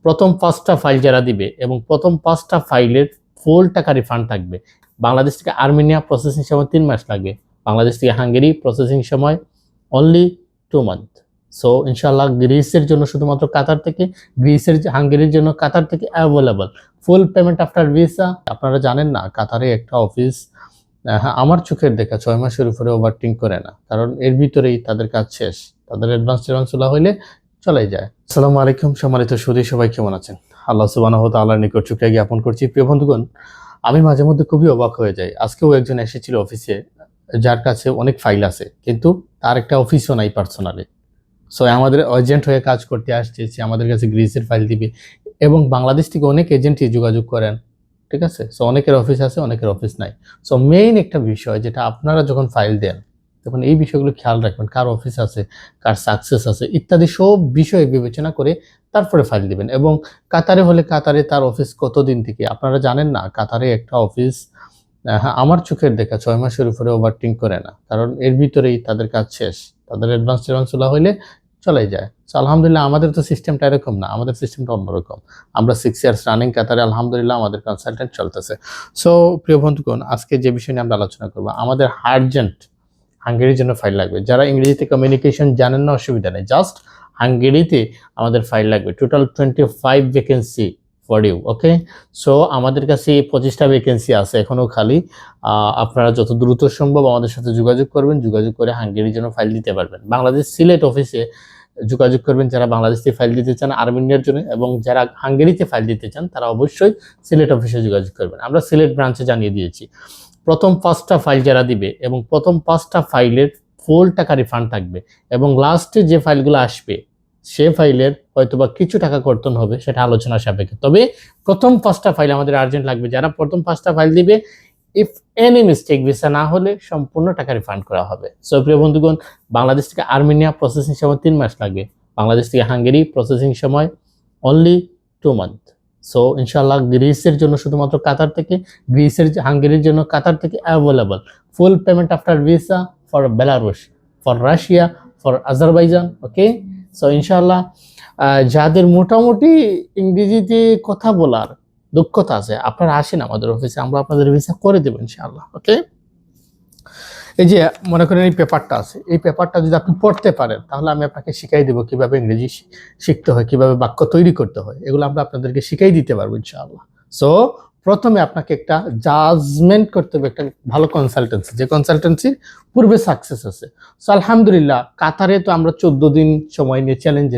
প্রথম 5টা ফাইল যারা দিবে এবং প্রথম 5টা ফাইলের ফুল টাকা রিফান্ড থাকবে। বাংলাদেশ থেকে আর্মেনিয়া প্রসেসিং সময় 3 মাস লাগবে, বাংলাদেশ থেকে হাঙ্গেরি প্রসেসিং সময় অনলি 2 মান্থ। সো ইনশাআল্লাহ গ্রিসের জন্য শুধুমাত্র কাতার থেকে, গ্রিসের হাঙ্গেরির জন্য কাতার থেকে available full payment after visa. আপনারা জানেন না কাতারে একটা অফিস আমার চোখের দেখা 6 মাসের উপরে ওভারটিং করে না, কারণ এর ভিতরেই তাদের কাজ শেষ, তাদের অ্যাডভান্স তোলা হইলে চলে যায়। আসসালামু আলাইকুম সম্মানিত সুধী, সবাই কেমন আছেন? আল্লাহ সুবহানাহু ওয়া তাআলার নিকট শুকরিয়া জ্ঞাপন করছি। প্রিয় বন্ধুগণ, আমি মাঝে মধ্যে খুবই অবাক হয়ে যাই। আজকেও একজন এসেছিল অফিসে, যার কাছে অনেক ফাইল আছে কিন্তু তার একটা অফিসও নাই পার্সোনালি। সো আমাদের এজেন্ট হয়ে কাজ করতে আসছে, সে আমাদের কাছে গ্রিসের ফাইল দিবে এবং বাংলাদেশ থেকে অনেক এজেন্টই যোগাযোগ করেন, ঠিক আছে? সো অনেকের অফিস আছে, অনেকের অফিস নাই। সো মেইন একটা বিষয় যেটা আপনারা যখন ফাইল দেন তখন এই বিষয়গুলো খেয়াল রাখবেন, কার অফিস আছে, কার সাকসেস আছে ইত্যাদি সব বিষয় বিবেচনা করে তারপরে ফাইল দিবেন। এবং কাতারে হলে কাতারে তার অফিস কতদিন থেকে, আপনারা জানেন না কাতারে একটা অফিস আমার চোখের দেখা 6 মাসের উপরে ওভারটিং করে না, কারণ এর ভিতরেই তাদের কাজ শেষ, তাদের অ্যাডভান্স তোলা হইলে চলে যায়। সো আলহামদুলিল্লাহ আমাদের তো সিস্টেমটা এরকম না, আমাদের সিস্টেমটা অন্যরকম। আমরা 6 ইয়ার্স রানিং কাতারে আলহামদুলিল্লাহ আমাদের কনসালটেন্ট চলতেছে। সো প্রিয় বন্ধুগণ, আজকে যে বিষয় নিয়ে আমরা আলোচনা করবো, আমাদের আর্জেন্ট হাঙ্গেরির জন্য ফাইল লাগবে। যারা ইংরেজিতে কমিউনিকেশন জানেন না অসুবিধা নেই, জাস্ট হাঙ্গেরিতে আমাদের ফাইল লাগবে। Total 25 vacancy for you, okay? So আমাদের কাছে 25টা ভ্যাকেন্সি আছে এখনও খালি। আপনারা যত দ্রুত সম্ভব আমাদের সাথে যোগাযোগ করবেন, যোগাযোগ করে হাঙ্গেরির জন্য ফাইল দিতে পারবেন। বাংলাদেশ সিলেট অফিসে যোগাযোগ করবেন যারা বাংলাদেশ থেকে ফাইল দিতে চান আর্মেনিয়ার জন্য, এবং যারা হাঙ্গেরিতে ফাইল দিতে চান তারা অবশ্যই সিলেট অফিসে যোগাযোগ করবেন। আমরা সিলেট ব্রাঞ্চে জানিয়ে দিয়েছি। প্রথম 5টা ফাইল যারা দিবে এবং প্রথম 5টা ফাইলের ফুল টাকা রিফান্ড থাকবে, এবং লাস্টে যে ফাইলগুলো আসবে সে ফাইলের হয়তোবা কিছু টাকা কর্তন হবে, সেটা আলোচনা সাপেক্ষে। তবে প্রথম 5টা ফাইল আমাদের আর্জেন্ট লাগবে। যারা প্রথম 5টা ফাইল দিবে, ইফ এনি মিস্টেক ভিসা না হলে সম্পূর্ণ টাকা রিফান্ড করা হবে। সো প্রিয় বন্ধুগণ, বাংলাদেশ থেকে আর্মেনিয়া প্রসেসিং সময় 3 মাস লাগবে, বাংলাদেশ থেকে হাঙ্গেরি প্রসেসিং সময় অনলি 2 মান্থ। সো ইনশাআল্লাহ গ্রিসের জন্য শুধুমাত্র কাতার থেকে, গ্রিসের হাঙ্গেরির জন্য কাতার থেকে available full payment after visa for Belarus, for Russia, for Azerbaijan, okay? So ইনশাআল্লাহ যাদের মোটামুটি ইংরেজিতে কথা বলার দক্ষতা আছে আপনারা আসেন আমাদের অফিসে, আমরা আপনাদের ভিসা করে দেবো ইনশাআল্লাহ, ওকে? এই যে মনে করেন এই পেপারটা আছে, এই পেপারটা যদি আপনি পড়তে পারেন তাহলে আমি আপনাকে শিখাই দেবো কিভাবে ইংরেজি শিখতে হয়, কিভাবে বাক্য তৈরি করতে হয়, এগুলো আমরা আপনাদেরকে শিখাই দিতে পারবো ইনশাআল্লাহ। সো প্রথমে আপনাকে একটা জাজমেন্ট করতে হবে, একটা ভালো কনসালটেন্সি, যে কনসালটেন্সির পূর্বে সাকসেস আছে। সো আলহামদুলিল্লাহ কাতারে তো আমরা 14 দিন সময় নিয়ে চ্যালেঞ্জে